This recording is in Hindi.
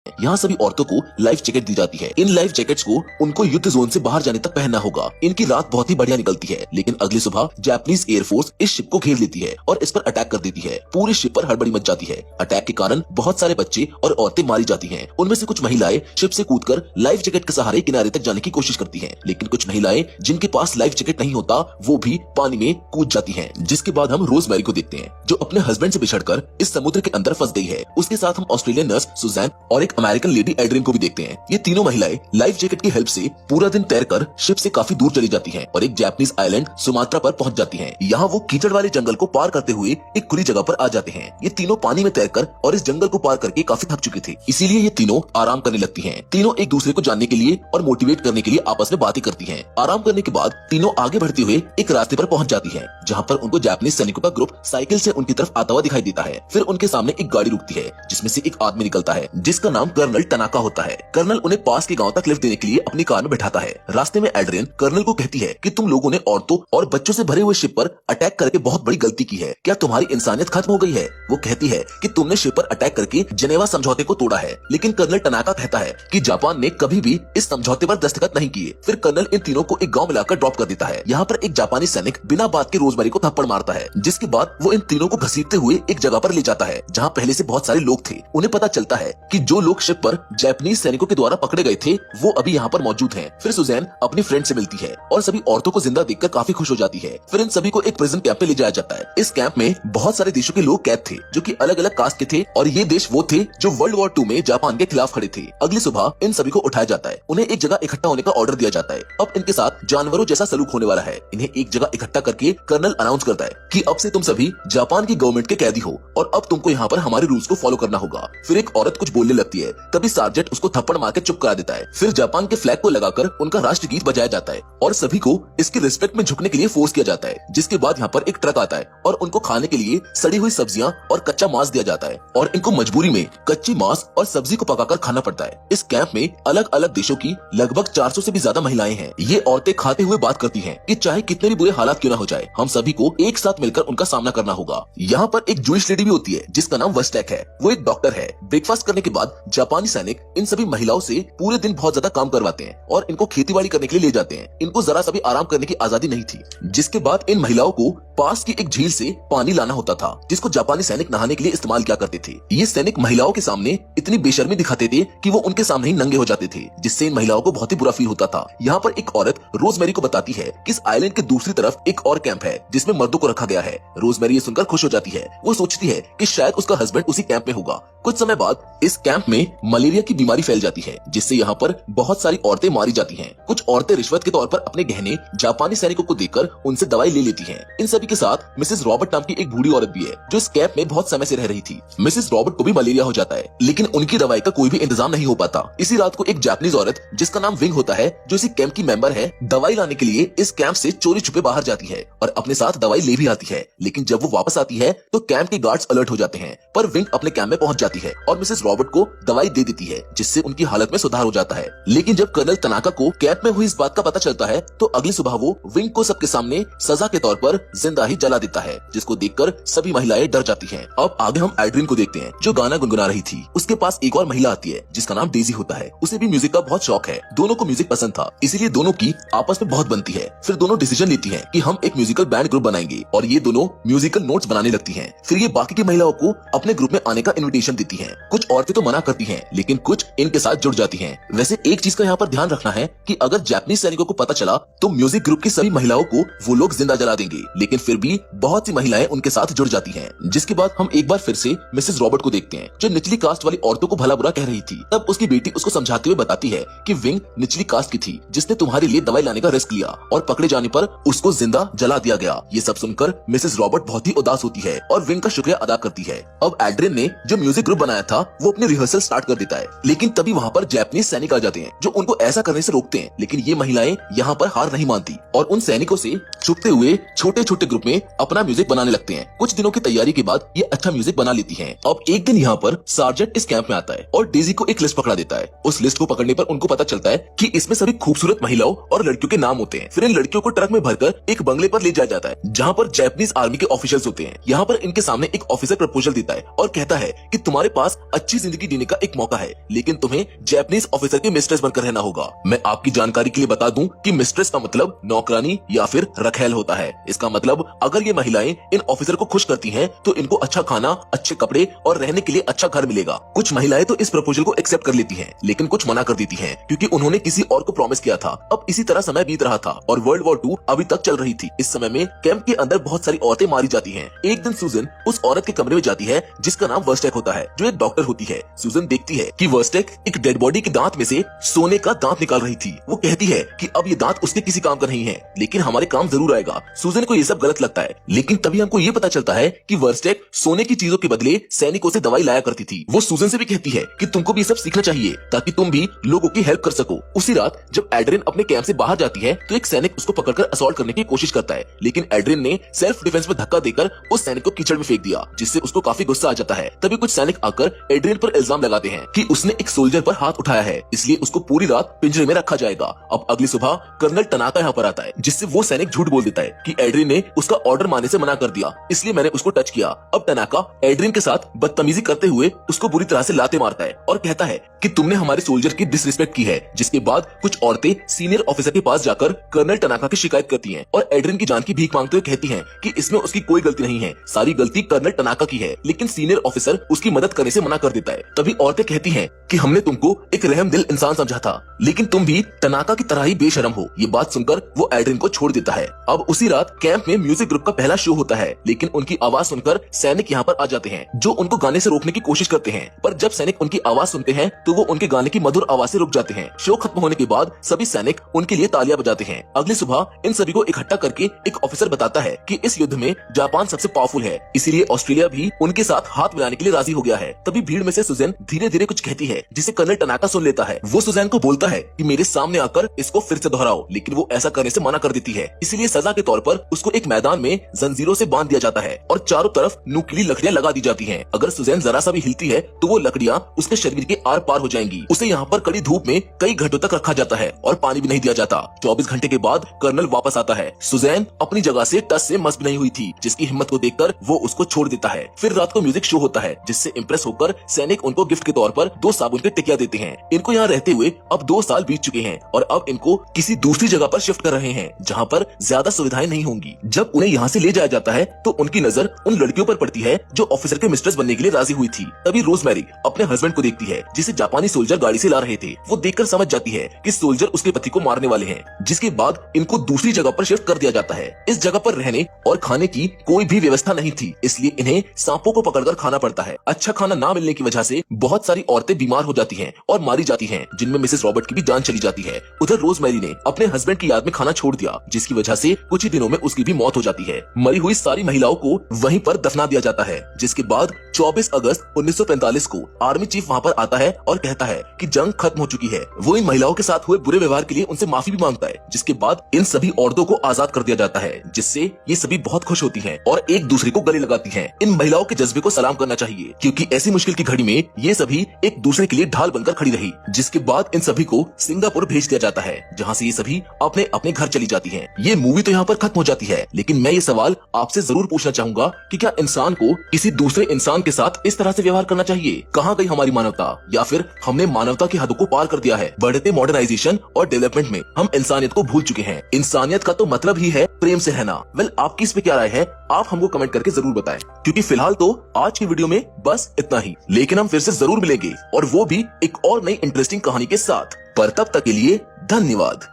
यहाँ सभी औरतों को लाइफ जैकेट दी जाती है। इन लाइफ जैकेट्स को उनको युद्ध जोन से बाहर जाने तक पहनना होगा। इनकी रात बहुत ही बढ़िया निकलती है, लेकिन अगली सुबह जापानीज एयरफोर्स इस शिप को घेर लेती है और इस पर अटैक कर देती है। पूरी शिप पर हड़बड़ी मच जाती है। अटैक के कारण बहुत सारे बच्चे और औरतें मारी जाती हैं। उनमें से कुछ महिलाएं शिप से कूदकर लाइफ जैकेट के सहारे किनारे तक जाने की कोशिश करती हैं, लेकिन कुछ महिलाएं जिनके पास लाइफ जैकेट नहीं होता वो भी पानी में कूद जाती हैं। जिसके बाद हम रोजमेरी को देखते हैं, जो अपने हस्बैंड से बिछड़कर इस समुद्र के अंदर फंस गई है। उसके साथ हम ऑस्ट्रेलियन नर्स सुजैन और एक अमेरिकन लेडी एड्रिन को भी देखते हैं। ये तीनों महिलाएं लाइफ जैकेट की हेल्प से पूरा दिन तैरकर शिप से काफी दूर चली जाती हैं और एक जापानीज आइलैंड सुमात्रा पर पहुंच जाती हैं। यहाँ वो कीचड़ वाले जंगल को पार करते हुए एक खुली जगह पर आ जाते हैं। ये तीनों पानी में तैरकर और इस जंगल को पार करके काफी थक चुके थे, इसीलिए ये तीनों आराम करने लगती हैं। तीनों एक दूसरे को जानने के लिए और मोटिवेट करने के लिए आपस में बातें करती हैं। आराम करने के बाद तीनों आगे बढ़ते हुए एक रास्ते पर पहुंच जाती है, जहाँ पर उनको जापानीज सैनिकों का ग्रुप साइकिल से उनकी तरफ आता हुआ दिखाई देता है। फिर उनके सामने एक गाड़ी रुकती है, जिसमें से एक आदमी निकलता है जिसका नाम कर्नल टनाका होता है। कर्नल उन्हें पास के गांव तक लिफ्ट देने के लिए अपनी कार में बैठाता है। रास्ते में एड्रियन कर्नल को कहती है कि तुम लोगों ने औरतों और बच्चों से भरे हुए शिप पर अटैक करके बहुत बड़ी गलती की है। क्या तुम्हारी इंसानियत खत्म हो गई है? वो कहती है कि तुमने शिप पर अटैक करके जेनेवा समझौते को तोड़ा है, लेकिन कर्नल टनाका कहता है कि जापान ने कभी भी इस समझौते पर दस्तखत नहीं किए। फिर कर्नल इन तीनों को एक गाँव में लाकर ड्रॉप कर देता है। यहाँ पर एक जापानी सैनिक बिना बात के रोजमेरी को थप्पड़ मारता है, जिसके बाद वो इन तीनों को घसीटते हुए एक जगह पर ले जाता है जहाँ पहले से बहुत सारे लोग थे। उन्हें पता चलता है कि जो लोग शिप पर जापानीज सैनिकों के द्वारा पकड़े गए थे वो अभी यहाँ पर मौजूद हैं। फिर सुजैन अपनी फ्रेंड से मिलती है और सभी औरतों को जिंदा देखकर काफी खुश हो जाती है। फिर इन सभी को एक प्रिजन कैंप पे ले जाया जाता है। इस कैंप में बहुत सारे देशों के लोग कैद थे, जो कि अलग अलग कास्ट के थे, और ये देश वो थे जो वर्ल्ड वॉर 2 में जापान के खिलाफ खड़े थे। अगली सुबह इन सभी को उठाया जाता है। उन्हें एक जगह इकट्ठा होने का ऑर्डर दिया जाता है। अब इनके साथ जानवरों जैसा सलूक होने वाला है। इन्हें एक जगह इकट्ठा करके कर्नल अनाउंस करता है कि अब से तुम सभी जापान की गवर्नमेंट के कैदी हो और अब तुमको यहाँ पर हमारे रूल्स को फॉलो करना होगा। फिर एक औरत कुछ बोलने लगती है, तभी सार्जेंट उसको थप्पड़ मार के चुप करा देता है। फिर जापान के फ्लैग को लगाकर उनका राष्ट्रगीत बजाया जाता है और सभी को इसके रिस्पेक्ट में झुकने के लिए फोर्स किया जाता है। जिसके बाद यहाँ पर एक ट्रक आता है और उनको खाने के लिए सड़ी हुई सब्जियां और कच्चा मांस दिया जाता है और इनको मजबूरी में कच्ची मांस और सब्जी को पकाकर खाना पड़ता है। इस कैंप में अलग अलग देशों की लगभग 400 से भी ज्यादा महिलाएं हैं। ये औरतें खाते हुए बात करती हैं कि चाहे कितने भी बुरे हालात क्यों न हो जाए, हम सभी को एक साथ मिलकर उनका सामना करना होगा। यहाँ पर एक जूइश लेडी भी होती है जिसका नाम वस्टैक है। वो एक डॉक्टर है। ब्रेकफास्ट करने के बाद जापानी सैनिक इन सभी महिलाओं से पूरे दिन बहुत ज्यादा काम करवाते हैं और इनको खेतीबाड़ी करने के लिए ले जाते हैं। इनको जरा सा भी आराम करने की आजादी नहीं थी। जिसके बाद इन महिलाओं को पास की एक झील से पानी लाना होता था, जिसको जापानी सैनिक नहाने के लिए इस्तेमाल किया करते थे। ये सैनिक महिलाओं के सामने इतनी बेशर्मी दिखाते थे कि वो उनके सामने ही नंगे हो जाते थे, जिससे इन महिलाओं को बहुत ही बुरा फील होता था। यहाँ पर एक औरत रोजमेरी को बताती है कि इस आइलैंड के दूसरी तरफ एक और कैंप है जिसमें मर्दों को रखा गया है। रोजमेरी ये सुनकर खुश हो जाती है। वो सोचती है कि शायद उसका हस्बैंड उसी कैंप में होगा। कुछ समय बाद इस कैंप में मलेरिया की बीमारी फैल जाती है, जिससे यहाँ पर बहुत सारी औरतें मारी जाती हैं। कुछ औरतें रिश्वत के तौर पर अपने गहने जापानी सैनिकों को देकर उनसे दवाई ले लेती हैं। इन सभी के साथ मिसेस रॉबर्ट नाम की एक बूढ़ी औरत भी है, जो इस कैंप में बहुत समय से रह रही थी। मिसेस रॉबर्ट को भी मलेरिया हो जाता है, लेकिन उनकी दवाई का कोई भी इंतजाम नहीं हो पाता। इसी रात को एक जापानीज औरत जिसका नाम विंग होता है, जो इसी कैंप की मेंबर है, दवाई लाने के लिए इस कैंप से चोरी छुपे बाहर जाती है और अपने साथ दवाई ले भी आती है। लेकिन जब वो वापस आती है तो कैंप के गार्ड्स अलर्ट हो जाते हैं, पर विंग अपने कैंप में पहुंच जाती है और मिसेस रॉबर्ट को दवाई दे देती है, जिससे उनकी हालत में सुधार हो जाता है। लेकिन जब कर्नल तनाका को कैंप में हुई इस बात का पता चलता है तो अगली सुबह वो विंग को सबके सामने सजा के तौर पर जिंदा ही जला देता है, जिसको देखकर सभी महिलाएं डर जाती हैं। अब आगे हम एड्रिन को देखते हैं, जो गाना गुनगुना रही थी। उसके पास एक और महिला आती है जिसका नाम डेजी होता है। उसे भी म्यूजिक का बहुत शौक है। दोनों को म्यूजिक पसंद था, इसीलिए दोनों की आपस में बहुत बनती है। फिर दोनों डिसीजन लेती हैं कि हम एक म्यूजिकल बैंड ग्रुप बनाएंगे और ये दोनों म्यूजिकल नोट्स बनाने लगती हैं। फिर ये बाकी की महिलाओं को अपने ग्रुप में आने का इन्विटेशन देती हैं। कुछ औरतें तो मना करती हैं, लेकिन कुछ इनके साथ जुड़ जाती हैं। वैसे एक चीज का यहाँ पर ध्यान रखना है कि अगर जापानीज सैनिकों को पता चला तो म्यूजिक ग्रुप की सभी महिलाओं को वो लोग जिंदा जला देंगे, लेकिन फिर भी बहुत सी महिलाएं उनके साथ जुड़ जाती हैं। जिसके बाद हम एक बार फिर से मिसेस रॉबर्ट को देखते हैं, जो निचली कास्ट वाली औरतों को भला बुरा कह रही थी। तब उसकी बेटी उसको समझाते हुए बताती है कि विंग निचली कास्ट की थी, जिसने तुम्हारे लिए दवाई लाने का रिस्क लिया और पकड़े जाने पर उसको जिंदा जला दिया गया। ये सब सुनकर मिसेस रॉबर्ट बहुत ही उदास होती है और विंग का शुक्रिया अदा करती है। अब एड्रिन ने जो म्यूजिक ग्रुप बनाया था वो अपनी रिहर्सल स्टार्ट कर देता है, लेकिन तभी वहाँ पर जापानीज सैनिक आ जाते हैं जो उनको ऐसा करने से रोकते हैं। लेकिन ये महिलाएं यहाँ पर हार नहीं मानती और उन सैनिकों से छुपते हुए छोटे छोटे ग्रुप में अपना म्यूजिक बनाने लगते हैं। कुछ दिनों की तैयारी के बाद ये अच्छा म्यूजिक बना लेती हैं। अब एक दिन यहाँ पर सार्जेंट इस कैंप में आता है और डेजी को एक लिस्ट पकड़ा देता है। उस लिस्ट को पकड़ने पर उनको पता चलता है कि इसमें सभी खूबसूरत महिलाओं और लड़कियों के नाम होते हैं। फिर इन लड़कियों को ट्रक में भरकर एक बंगले पर ले जाया जाता है जहाँ पर जापानीज आर्मी के ऑफिसर्स होते हैं। यहाँ पर इनके सामने एक ऑफिसर प्रपोजल देता है और कहता है कि तुम्हारे पास अच्छी जिंदगी जीने का एक मौका है, लेकिन तुम्हें जापानीज ऑफिसर की मिस्ट्रेस बनकर रहना होगा। मैं आपकी जानकारी के लिए बता दूं कि मिस्ट्रेस का मतलब नौकरानी या फिर रखैल होता है। इसका मतलब अगर ये महिलाएं इन ऑफिसर को खुश करती हैं तो इनको अच्छा खाना, अच्छे कपड़े और रहने के लिए अच्छा घर मिलेगा। कुछ महिलाएं तो इस प्रपोजल को एक्सेप्ट कर लेती हैं, लेकिन कुछ मना कर देती हैं क्योंकि उन्होंने किसी और को प्रॉमिस किया था। अब इसी तरह समय बीत रहा था और वर्ल्ड वॉर 2 अभी तक चल रही थी। इस समय में कैंप के अंदर बहुत सारी औरतें मारी जाती हैं। एक दिन सूजन उस औरत के कमरे में जाती है जिसका नाम वर्स्टेक होता है, जो एक डॉक्टर होती है। सूजन देखती है कि वर्स्टेक एक डेड बॉडी के दांत में से सोने का दांत निकाल रही थी। वो कहती है कि अब ये दांत उसके किसी काम का नहीं है, लेकिन हमारे काम जरूर आएगा। सूजन को ये सब गलत लगता है, लेकिन तभी हमको ये पता चलता है कि वर्स्टेक सोने की चीजों के बदले सैनिकों से दवाई लाया करती थी। वो सूजन से भी कहती है कि तुमको भी ये सब सीखना चाहिए ताकि तुम भी लोगों की हेल्प कर सको। उसी रात जब एड्रिन अपने कैंप से बाहर जाती है तो एक सैनिक उसको पकड़कर असॉल्ट करने की कोशिश करता है, लेकिन एड्रिन ने सेल्फ डिफेंस में धक्का देकर उस सैनिक को कीचड़ में फेंक दिया, जिससे उसको काफी गुस्सा आ जाता है। तभी कुछ सैनिक आकर एड्रिन पर इल्जाम लगाते हैं कि उसने एक सोल्जर पर हाथ उठाया है, इसलिए उसको पूरी रात पिंजरे में रखा जाएगा। अब अगली सुबह कर्नल टनाका यहाँ पर आता है, जिससे वो सैनिक झूठ बोल देता है कि एड्रिन ने उसका ऑर्डर मानने से मना कर दिया, इसलिए मैंने उसको टच किया। अब टनाका एड्रिन के साथ बदतमीजी करते हुए उसको बुरी तरह से लाते मारता है और कहता है कि तुमने हमारे सोल्जर की डिसरिस्पेक्ट की है। जिसके बाद कुछ औरतें सीनियर ऑफिसर के पास जाकर कर्नल टनाका की शिकायत करती हैं और एड्रिन की जान की भीख मांगते हुए कहती हैं कि इसमें उसकी कोई गलती नहीं है, सारी गलती कर्नल टनाका की है। लेकिन सीनियर ऑफिसर उसकी मदद करने से मना कर देता है। तभी औरतें कहती हैं कि हमने तुमको एक रहमदिल इंसान समझा था, लेकिन तुम भी टनाका की तरह ही बेशरम हो। ये बात सुनकर वो एड्रिन को छोड़ देता है। अब उसी रात कैंप में म्यूजिक ग्रुप का पहला शो होता है, लेकिन उनकी आवाज सुनकर सैनिक यहाँ पर आ जाते हैं जो उनको गाने से रोकने की कोशिश करते हैं। पर जब सैनिक उनकी आवाज सुनते हैं तो वो उनके गाने की मधुर आवाज से रुक जाते हैं। शो खत्म होने के बाद सभी सैनिक उनके लिए तालियां बजाते हैं। अगली सुबह इन सभी को इकट्ठा करके एक ऑफिसर बताता है कि इस युद्ध में जापान सबसे पावरफुल है, इसीलिए ऑस्ट्रेलिया भी उनके साथ हाथ मिलाने के लिए राजी हो गया है। तभी भीड़ में से सुजैन धीरे धीरे कुछ कहती है जिसे कर्नल टनाका सुन लेता है। वो सुजैन को बोलता है कि मेरे सामने आकर इसको फिर से दोहराओ, लेकिन वो ऐसा करने से मना कर देती है। इसलिए सजा के तौर पर उसको एक मैदान में जंजीरों से बांध दिया जाता है और चारों तरफ नुकीली लकड़ियां लगा दी जाती हैं। अगर सुजैन जरा सा भी हिलती है तो वो लकड़ियां उसके शरीर के आर पार हो जाएंगी। उसे यहाँ पर कड़ी धूप में कई घंटों तक रखा जाता है और पानी भी नहीं दिया जाता। 24 घंटे के बाद कर्नल वापस आता है। सुजैन अपनी जगह से टस से मस नहीं हुई थी, जिसकी हिम्मत को देखकर वो उसको छोड़ देता है। फिर रात को म्यूजिक शो होता है, जिससे इम्प्रेस होकर सैनिक उनको गिफ्ट के तौर पर 2 साबुन के टिकिया देते हैं। इनको यहाँ रहते हुए अब 2 साल बीत चुके हैं और अब इनको किसी दूसरी जगह पर शिफ्ट कर रहे हैं जहाँ पर ज्यादा सुविधाएं नहीं होंगी। जब उन्हें यहाँ से ले जाया जाता है तो उनकी नजर उन लड़कियों पर पड़ती है जो ऑफिसर के मिस्ट्रेस बनने के लिए राजी हुई थी। तभी रोजमेरी अपने हस्बैंड को देखती है जिसे जापानी सोल्जर गाड़ी से ला रहे थे। वो देखकर समझ जाती है कि सोल्जर उसके पति को मारने वाले हैं, जिसके बाद इनको दूसरी जगह पर शिफ्ट कर दिया जाता है। इस जगह पर रहने और खाने की कोई भी व्यवस्था नहीं थी, इसलिए इन्हें सांपों को पकड़कर खाना पड़ता है। अच्छा खाना ना मिलने की वजह से बहुत सारी औरतें बीमार हो जाती हैं और मारी जाती हैं, जिनमें मिसेस रॉबर्ट की भी जान चली जाती है। उधर रोजमेरी ने अपने हस्बैंड की याद में खाना छोड़ दिया, जिसकी वजह से कुछ ही दिनों में उसकी भी मौत हो जाती है। मरी हुई सारी महिलाओं को वहीं पर दफना दिया जाता है। जिसके बाद 24 अगस्त 1945 को आर्मी चीफ वहाँ पर आता है और कहता है कि जंग खत्म हो चुकी है। वो इन महिलाओं के साथ हुए बुरे व्यवहार के लिए उनसे माफी भी मांगता है, जिसके बाद इन सभी औरतों को आजाद कर दिया जाता है, जिससे ये सभी बहुत खुश होती हैं और एक दूसरे को गले लगाती हैं। इन महिलाओं के जज्बे को सलाम करना चाहिए, क्योंकि ऐसी मुश्किल की घड़ी में ये सभी एक दूसरे के लिए ढाल बनकर खड़ी रही। जिसके बाद इन सभी को सिंगापुर भेज दिया जाता है, जहाँ से ये सभी अपने अपने घर चली जाती हैं। ये मूवी तो यहाँ पर खत्म हो जाती है, लेकिन मैं ये सवाल आपसे जरूर पूछना चाहूंगा कि क्या इंसान को किसी दूसरे इंसान के साथ इस तरह से व्यवहार करना चाहिए? कहाँ गई हमारी मानवता? या फिर हमने मानवता की हदों को पार कर दिया है? बढ़ते मॉडर्नाइजेशन और डेवलपमेंट में हम इंसानियत को भूल चुके हैं। इंसानियत का तो मतलब ही है प्रेम से रहना। वेल, आपकी इस पे क्या राय है? आप हमको कमेंट करके जरूर बताएं। क्योंकि फिलहाल तो आज की वीडियो में बस इतना ही, लेकिन हम फिर से जरूर मिलेंगे और वो भी एक और नई इंटरेस्टिंग कहानी के साथ। पर तब तक के लिए धन्यवाद।